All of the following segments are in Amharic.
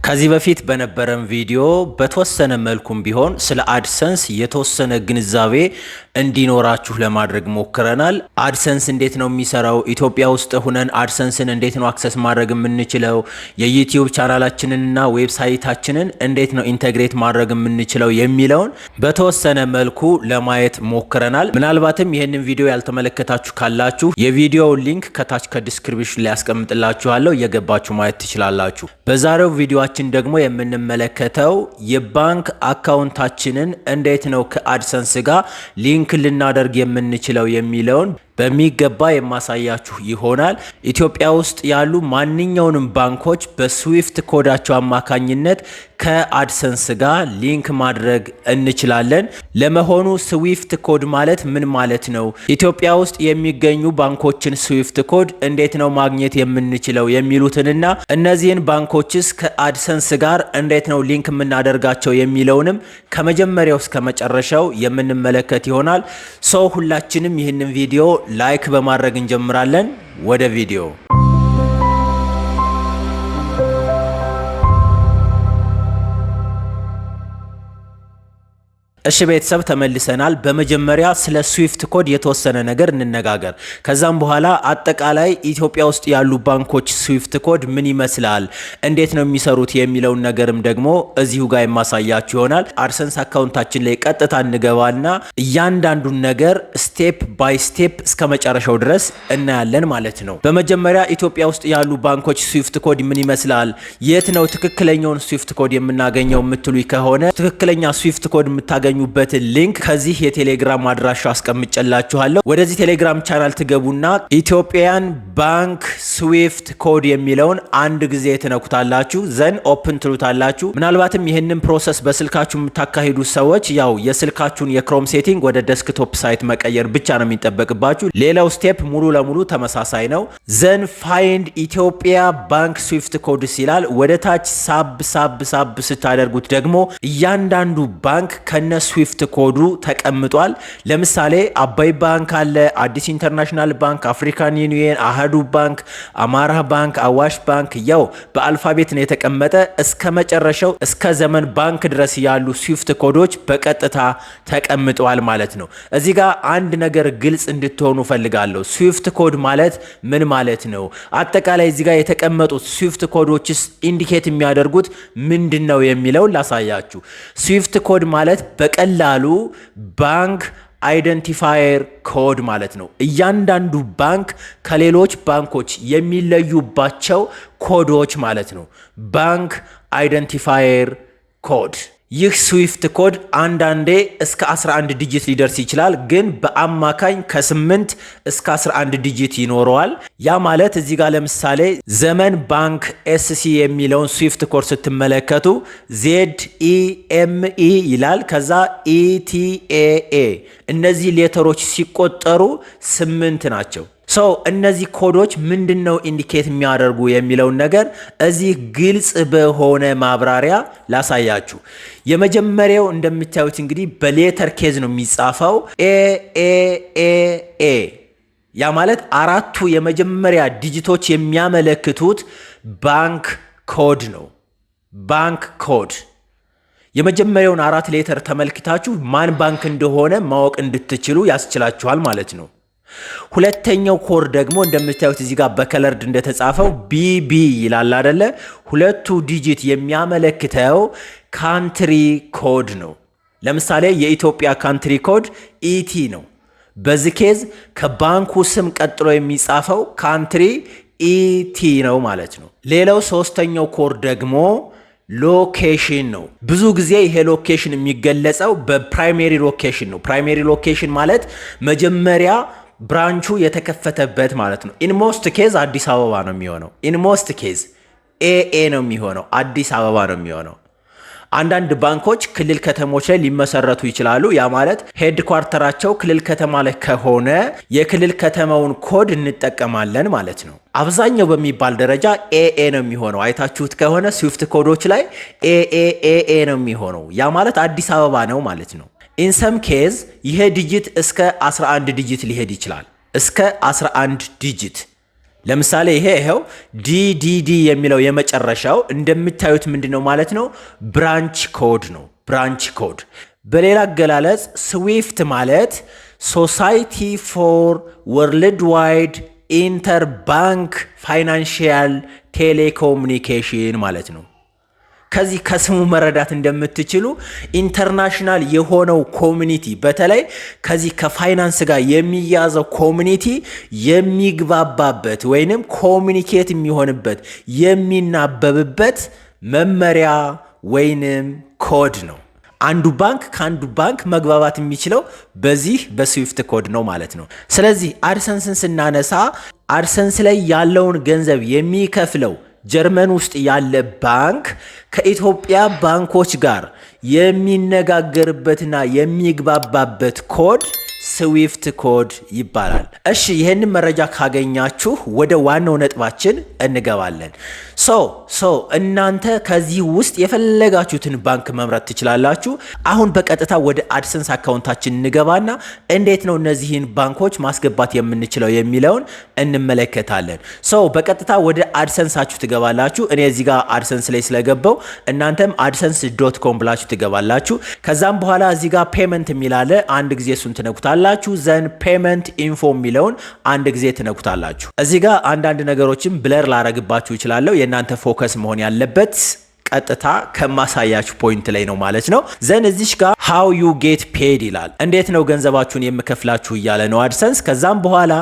ከዚህ በፊት በነበረን ቪዲዮ በተወሰነ መልኩም ቢሆን ስለ አድሰንስ የተወሰነ ግንዛቤ እንዲኖራችሁ ለማድረግ ሞክረናል። አድሰንስ እንዴት ነው የሚሰራው? ኢትዮጵያ ውስጥ ሆነን አድሰንስን እንዴት ነው አክሰስ ማድረግ የምንችለው? የዩቲዩብ ቻናላችንንና ዌብሳይታችንን እንዴት ነው ኢንተግሬት ማድረግ የምንችለው የሚለውን በተወሰነ መልኩ ለማየት ሞክረናል። ምናልባትም ይህንን ቪዲዮ ያልተመለከታችሁ ካላችሁ የቪዲዮው ሊንክ ከታች ከዲስክሪፕሽን ላይ ያስቀምጥላችኋለሁ፣ እየገባችሁ ማየት ትችላላችሁ። በዛሬው ቪዲዮአችን ደግሞ የምንመለከተው የባንክ አካውንታችንን እንዴት ነው ከአድሰንስ ጋር ሊንክ ልናደርግ የምንችለው የሚለውን በሚገባ የማሳያችሁ ይሆናል። ኢትዮጵያ ውስጥ ያሉ ማንኛውንም ባንኮች በስዊፍት ኮዳቸው አማካኝነት ከአድሰንስ ጋር ሊንክ ማድረግ እንችላለን። ለመሆኑ ስዊፍት ኮድ ማለት ምን ማለት ነው? ኢትዮጵያ ውስጥ የሚገኙ ባንኮችን ስዊፍት ኮድ እንዴት ነው ማግኘት የምንችለው የሚሉትንና እነዚህን ባንኮችስ ከአድሰንስ ጋር እንዴት ነው ሊንክ የምናደርጋቸው የሚለውንም ከመጀመሪያው እስከ መጨረሻው የምንመለከት ይሆናል። ሰው ሁላችንም ይህንን ቪዲዮ ላይክ በማድረግ እንጀምራለን። ወደ ቪዲዮ እሺ ቤተሰብ ተመልሰናል። በመጀመሪያ ስለ ስዊፍት ኮድ የተወሰነ ነገር እንነጋገር። ከዛም በኋላ አጠቃላይ ኢትዮጵያ ውስጥ ያሉ ባንኮች ስዊፍት ኮድ ምን ይመስላል፣ እንዴት ነው የሚሰሩት የሚለውን ነገርም ደግሞ እዚሁ ጋር የማሳያችሁ ይሆናል። አድሰንስ አካውንታችን ላይ ቀጥታ እንገባና እያንዳንዱን ነገር ስቴፕ ባይ ስቴፕ እስከ መጨረሻው ድረስ እናያለን ማለት ነው። በመጀመሪያ ኢትዮጵያ ውስጥ ያሉ ባንኮች ስዊፍት ኮድ ምን ይመስላል፣ የት ነው ትክክለኛውን ስዊፍት ኮድ የምናገኘው የምትሉ ከሆነ ትክክለኛ ስዊፍት ኮድ የምታገኙ በትን ሊንክ ከዚህ የቴሌግራም አድራሻ አስቀምጬላችኋለሁ። ወደዚህ ቴሌግራም ቻናል ትገቡና ኢትዮጵያን ባንክ ስዊፍት ኮድ የሚለውን አንድ ጊዜ ትነኩታላችሁ፣ ዘን ኦፕን ትሉታላችሁ። ምናልባትም ይህንን ፕሮሰስ በስልካችሁ የምታካሂዱ ሰዎች ያው የስልካችሁን የክሮም ሴቲንግ ወደ ዴስክቶፕ ሳይት መቀየር ብቻ ነው የሚጠበቅባችሁ። ሌላው ስቴፕ ሙሉ ለሙሉ ተመሳሳይ ነው። ዘን ፋይንድ ኢትዮጵያ ባንክ ስዊፍት ኮድስ ይላል። ወደ ታች ሳብ ስታደርጉት ደግሞ እያንዳንዱ ባንክ ከነ ስዊፍት ኮዱ ተቀምጧል። ለምሳሌ አባይ ባንክ አለ፣ አዲስ ኢንተርናሽናል ባንክ፣ አፍሪካን ዩኒየን፣ አሃዱ ባንክ፣ አማራ ባንክ፣ አዋሽ ባንክ ያው በአልፋቤት ነው የተቀመጠ። እስከ መጨረሻው እስከ ዘመን ባንክ ድረስ ያሉ ስዊፍት ኮዶች በቀጥታ ተቀምጠዋል ማለት ነው። እዚህ ጋር አንድ ነገር ግልጽ እንድትሆኑ ፈልጋለሁ። ስዊፍት ኮድ ማለት ምን ማለት ነው? አጠቃላይ እዚህ ጋር የተቀመጡት ስዊፍት ኮዶችስ ኢንዲኬት የሚያደርጉት ምንድነው የሚለውን ላሳያችሁ። ስዊፍት ኮድ ማለት በቀላሉ ባንክ አይደንቲፋየር ኮድ ማለት ነው። እያንዳንዱ ባንክ ከሌሎች ባንኮች የሚለዩባቸው ኮዶች ማለት ነው። ባንክ አይደንቲፋየር ኮድ። ይህ ስዊፍት ኮድ አንዳንዴ እስከ 11 ዲጂት ሊደርስ ይችላል፣ ግን በአማካኝ ከ8 እስከ 11 ዲጂት ይኖረዋል። ያ ማለት እዚህ ጋር ለምሳሌ ዘመን ባንክ ኤስሲ የሚለውን ስዊፍት ኮድ ስትመለከቱ ZEME ይላል፣ ከዛ ETAA። እነዚህ ሌተሮች ሲቆጠሩ 8 ናቸው። ሰው እነዚህ ኮዶች ምንድነው ኢንዲኬት የሚያደርጉ የሚለውን ነገር እዚህ ግልጽ በሆነ ማብራሪያ ላሳያችሁ። የመጀመሪያው እንደምታዩት እንግዲህ በሌተር ኬዝ ነው የሚጻፈው AAAA። ያ ማለት አራቱ የመጀመሪያ ዲጂቶች የሚያመለክቱት ባንክ ኮድ ነው። ባንክ ኮድ የመጀመሪያውን 4 ሌተር ተመልክታችሁ ማን ባንክ እንደሆነ ማወቅ እንድትችሉ ያስችላችኋል ማለት ነው። ሁለተኛው ኮድ ደግሞ እንደምታዩት እዚህ ጋር በከለርድ እንደተጻፈው BB ይላል አይደለ? ሁለቱ ዲጂት የሚያመለክተው ካንትሪ ኮድ ነው። ለምሳሌ የኢትዮጵያ ካንትሪ ኮድ ET ነው። በዚህ ኬዝ ከባንኩ ስም ቀጥሎ የሚጻፈው ካንትሪ ET ነው ማለት ነው። ሌላው ሶስተኛው ኮድ ደግሞ ሎኬሽን ነው። ብዙ ጊዜ ይሄ ሎኬሽን የሚገለጸው በፕራይሜሪ ሎኬሽን ነው። ፕራይሜሪ ሎኬሽን ማለት መጀመሪያ ብራንቹ የተከፈተበት ማለት ነው። ኢንሞስት ኬዝ አዲስ አበባ ነው የሚሆነው። ኢንሞስት ኬዝ AA ነው የሚሆነው፣ አዲስ አበባ ነው የሚሆነው። አንዳንድ ባንኮች ክልል ከተሞች ላይ ሊመሰረቱ ይችላሉ። ያ ማለት ሄድ ኳርተራቸው ክልል ከተማ ላይ ከሆነ የክልል ከተማውን ኮድ እንጠቀማለን ማለት ነው። አብዛኛው በሚባል ደረጃ AA ነው የሚሆነው። አይታችሁት ከሆነ ስዊፍት ኮዶች ላይ AAAA ነው የሚሆነው። ያ ማለት አዲስ አበባ ነው ማለት ነው። ኢንሰም ኬዝ ይሄ ዲጂት እስከ 11 ዲጂት ሊሄድ ይችላል። እስከ 11 ዲጂት ለምሳሌ ይሄው ዲዲዲ የሚለው የመጨረሻው እንደምታዩት ምንድነው ማለት ነው? ብራንች ኮድ ነው። ብራንች ኮድ በሌላ አገላለጽ ስዊፍት ማለት ሶሳይቲ ፎር ወርልድ ዋይድ ኢንተርባንክ ፋይናንሽያል ቴሌኮሙኒኬሽን ማለት ነው። ከዚህ ከስሙ መረዳት እንደምትችሉ ኢንተርናሽናል የሆነው ኮሚኒቲ በተለይ ከዚህ ከፋይናንስ ጋር የሚያዘው ኮሚኒቲ የሚግባባበት ወይንም ኮሚኒኬት የሚሆንበት የሚናበብበት መመሪያ ወይንም ኮድ ነው። አንዱ ባንክ ከአንዱ ባንክ መግባባት የሚችለው በዚህ በስዊፍት ኮድ ነው ማለት ነው። ስለዚህ አድሰንስን ስናነሳ አድሰንስ ላይ ያለውን ገንዘብ የሚከፍለው ጀርመን ውስጥ ያለ ባንክ ከኢትዮጵያ ባንኮች ጋር የሚነጋገርበትና የሚግባባበት ኮድ ስዊፍት ኮድ ይባላል። እሺ ይህንን መረጃ ካገኛችሁ ወደ ዋናው ነጥባችን እንገባለን። እናንተ ከዚህ ውስጥ የፈለጋችሁትን ባንክ መምረጥ ትችላላችሁ። አሁን በቀጥታ ወደ አድሰንስ አካውንታችን እንገባና እንዴት ነው እነዚህን ባንኮች ማስገባት የምንችለው የሚለውን እንመለከታለን። በቀጥታ ወደ አድሰንሳችሁ ትገባላችሁ። እኔ እዚህ ጋር አድሰንስ ላይ ስለገባው እናንተም adsense.com ብላችሁ ትገባላችሁ። ከዛም በኋላ እዚህ ጋር ፔመንት የሚላለ አንድ ጊዜ እሱን ትነኩታላችሁ። ዘን ፔመንት ኢንፎ የሚለውን አንድ ጊዜ ትነኩታላችሁ። እዚህ ጋር አንዳንድ ነገሮችን ብለር ላረግባችሁ ይችላለሁ። የእናንተ ፎከስ መሆን ያለበት ቀጥታ ከማሳያችሁ ፖይንት ላይ ነው ማለት ነው። ዘን እዚሽ ጋር how you get paid ይላል። እንዴት ነው ገንዘባችሁን የምከፍላችሁ እያለ ነው አድሰንስ። ከዛም በኋላ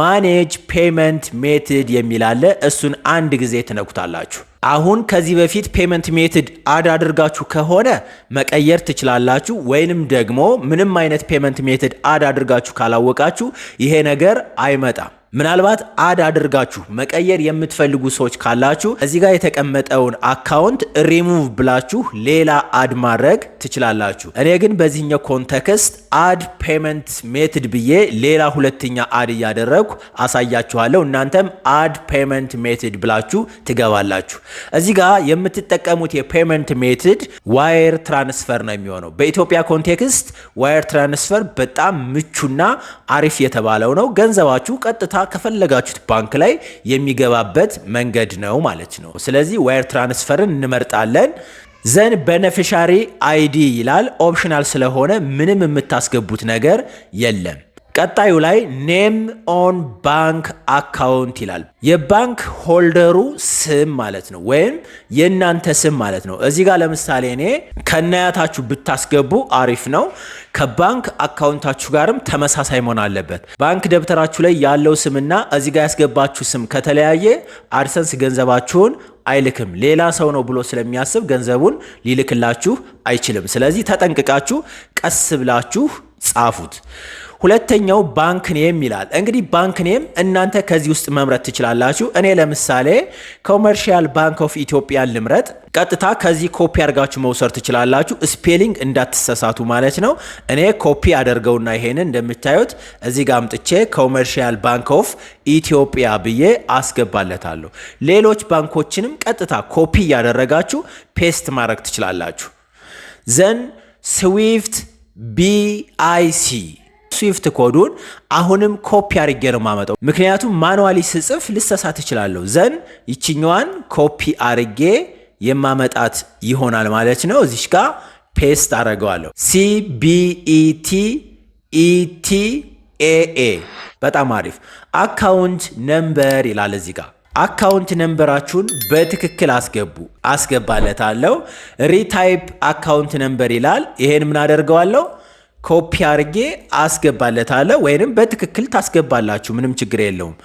manage payment method የሚላለ እሱን አንድ ጊዜ ትነኩታላችሁ። አሁን ከዚህ በፊት ፔመንት ሜትድ አድ አድርጋችሁ ከሆነ መቀየር ትችላላችሁ፣ ወይንም ደግሞ ምንም አይነት ፔመንት ሜትድ አድ አድርጋችሁ ካላወቃችሁ ይሄ ነገር አይመጣም። ምናልባት አድ አድርጋችሁ መቀየር የምትፈልጉ ሰዎች ካላችሁ እዚህ ጋር የተቀመጠውን አካውንት ሪሙቭ ብላችሁ ሌላ አድ ማድረግ ትችላላችሁ። እኔ ግን በዚህኛው ኮንቴክስት አድ ፔመንት ሜትድ ብዬ ሌላ ሁለተኛ አድ እያደረግኩ አሳያችኋለሁ። እናንተም አድ ፔመንት ሜትድ ብላችሁ ትገባላችሁ። እዚህ ጋር የምትጠቀሙት የፔመንት ሜትድ ዋየር ትራንስፈር ነው የሚሆነው። በኢትዮጵያ ኮንቴክስት ዋየር ትራንስፈር በጣም ምቹና አሪፍ የተባለው ነው። ገንዘባችሁ ቀጥታ ከፈለጋችሁት ባንክ ላይ የሚገባበት መንገድ ነው ማለት ነው። ስለዚህ ዋየር ትራንስፈርን እንመርጣለን። ዘን ቤኔፊሻሪ አይዲ ይላል። ኦፕሽናል ስለሆነ ምንም የምታስገቡት ነገር የለም። ቀጣዩ ላይ ኔም ኦን ባንክ አካውንት ይላል። የባንክ ሆልደሩ ስም ማለት ነው፣ ወይም የእናንተ ስም ማለት ነው። እዚህ ጋር ለምሳሌ እኔ ከናያታችሁ ብታስገቡ አሪፍ ነው። ከባንክ አካውንታችሁ ጋርም ተመሳሳይ መሆን አለበት። ባንክ ደብተራችሁ ላይ ያለው ስምና እዚህ ጋር ያስገባችሁ ስም ከተለያየ አድሰንስ ገንዘባችሁን አይልክም። ሌላ ሰው ነው ብሎ ስለሚያስብ ገንዘቡን ሊልክላችሁ አይችልም። ስለዚህ ተጠንቅቃችሁ ቀስ ብላችሁ ጻፉት። ሁለተኛው ባንክ ኔም ይላል። እንግዲህ ባንክ ኔም እናንተ ከዚህ ውስጥ መምረጥ ትችላላችሁ። እኔ ለምሳሌ ኮመርሻል ባንክ ኦፍ ኢትዮጵያን ልምረጥ። ቀጥታ ከዚህ ኮፒ አድርጋችሁ መውሰድ ትችላላችሁ። ስፔሊንግ እንዳትሳሳቱ ማለት ነው። እኔ ኮፒ አደርገውና ይሄንን እንደምታዩት እዚህ ጋር አምጥቼ ኮመርሻል ባንክ ኦፍ ኢትዮጵያ ብዬ አስገባለታለሁ። ሌሎች ባንኮችንም ቀጥታ ኮፒ እያደረጋችሁ ፔስት ማድረግ ትችላላችሁ። ዘን ስዊፍት BIC ስዊፍት ኮዱን አሁንም ኮፒ አድርጌ ነው የማመጣው፣ ምክንያቱም ማኑዋሊ ስጽፍ ልሰሳት እችላለሁ። ዘን ይችኛዋን ኮፒ አድርጌ የማመጣት ይሆናል ማለት ነው። እዚሽ ጋር ፔስት አደርገዋለሁ። CBETETA በጣም አሪፍ። አካውንት ነምበር ይላል እዚህ ጋር። አካውንት ነምበራችሁን በትክክል አስገባለታለሁ። ሪታይፕ አካውንት ነምበር ይላል። ይሄን ምን አደርገዋለሁ? ኮፒ አድርጌ አስገባለታለሁ፣ ወይንም በትክክል ታስገባላችሁ፣ ምንም ችግር የለውም።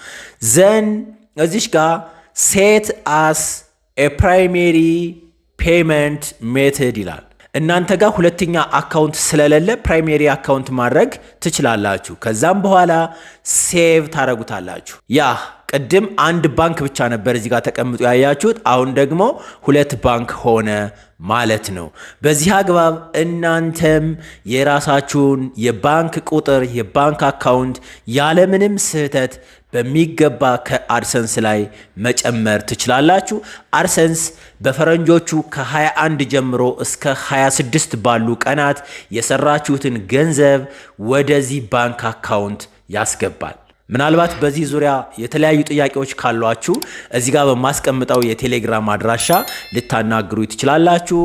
ዘን እዚሽ ጋር ሴት አስ ኤ ፕራይሜሪ ፔመንት ሜተድ ይላል። እናንተ ጋር ሁለተኛ አካውንት ስለሌለ ፕራይሜሪ አካውንት ማድረግ ትችላላችሁ። ከዛም በኋላ ሴቭ ታረጉታላችሁ። ያ ቅድም አንድ ባንክ ብቻ ነበር እዚህ ጋር ተቀምጦ ያያችሁት፣ አሁን ደግሞ ሁለት ባንክ ሆነ ማለት ነው። በዚህ አግባብ እናንተም የራሳችሁን የባንክ ቁጥር የባንክ አካውንት ያለምንም ስህተት በሚገባ ከአድሰንስ ላይ መጨመር ትችላላችሁ። አድሰንስ በፈረንጆቹ ከ21 ጀምሮ እስከ 26 ባሉ ቀናት የሰራችሁትን ገንዘብ ወደዚህ ባንክ አካውንት ያስገባል። ምናልባት በዚህ ዙሪያ የተለያዩ ጥያቄዎች ካሏችሁ እዚህ ጋር በማስቀምጠው የቴሌግራም አድራሻ ልታናግሩ ትችላላችሁ።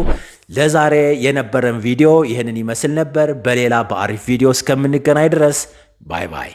ለዛሬ የነበረን ቪዲዮ ይህንን ይመስል ነበር። በሌላ በአሪፍ ቪዲዮ እስከምንገናኝ ድረስ ባይ ባይ።